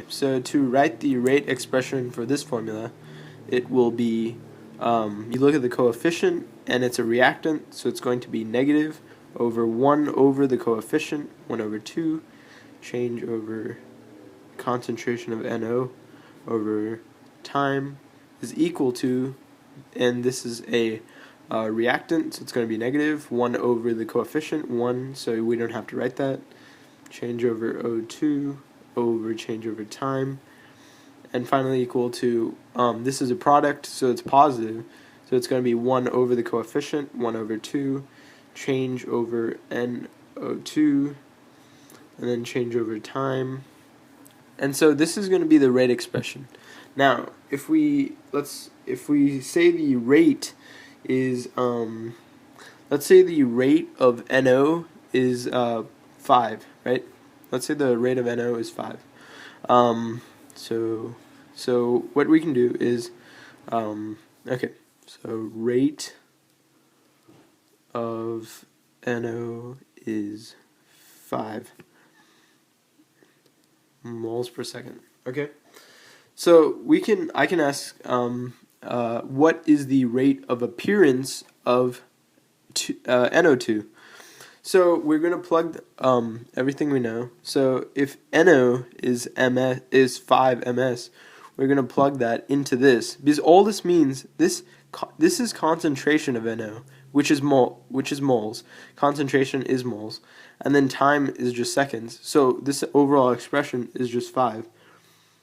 So to write the rate expression for this formula, it will be, you look at the coefficient and it's a reactant, so it's going to be negative over 1 over the coefficient, 1 over 2, change over concentration of NO over time is equal to, and this is a reactant, so it's going to be negative 1 over the coefficient, 1, so we don't have to write that, change over O2 over change over time, and finally equal to, this is a product, so it's positive, so it's going to be 1 over the coefficient, 1 over 2, change over NO2, and then change over time. And so this is going to be the rate expression. Now, if we say the rate is, let's say the rate of NO is 5, right? Let's say the rate of NO is 5. So what we can do is, okay, so rate of NO is 5 moles per second. Okay, so I can ask, what is the rate of appearance of NO2? So we're going to plug everything we know. So if NO is 5 ms, we're going to plug that into this, because all this means, this is concentration of NO, which is moles. Concentration is moles, and then time is just seconds. So this overall expression is just 5.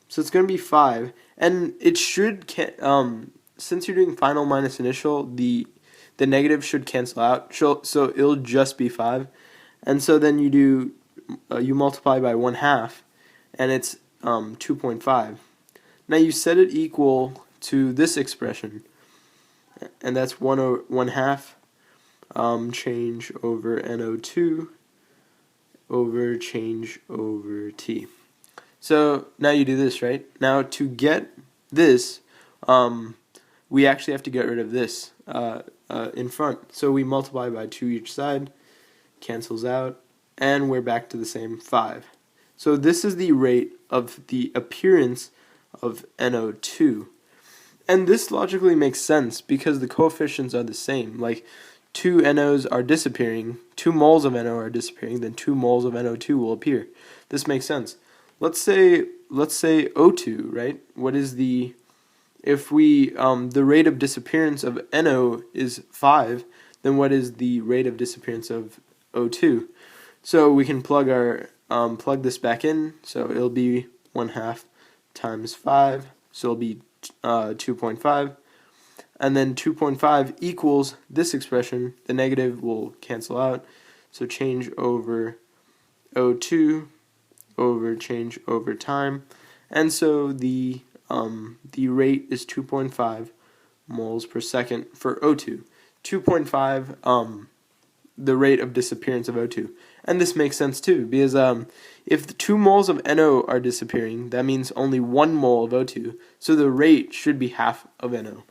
So it's going to be 5, and it should since you're doing final minus initial, the negative should cancel out, so it'll just be 5, and so then you multiply by 1/2, and it's 2.5. Now you set it equal to this expression, and that's 1/2 change over NO2 over change over T. So now you do this, right? Now to get this, we actually have to get rid of this in front. So we multiply by 2 each side, cancels out, and we're back to the same 5. So this is the rate of the appearance of NO2. And this logically makes sense because the coefficients are the same. Like 2 NOs are disappearing, 2 moles of NO are disappearing, then 2 moles of NO2 will appear. This makes sense. Let's say O2, right? What is the, if we, the rate of disappearance of NO is 5, then what is the rate of disappearance of O2? So we can plug this back in, so it'll be 1/2 times 5, so it'll be 2.5, and then 2.5 equals this expression. The negative will cancel out, so change over O2 over change over time, and so the rate is 2.5 moles per second for O2. 2.5 the rate of disappearance of O2. And this makes sense too, because if the 2 moles of NO are disappearing, that means only 1 mole of O2, so the rate should be half of NO.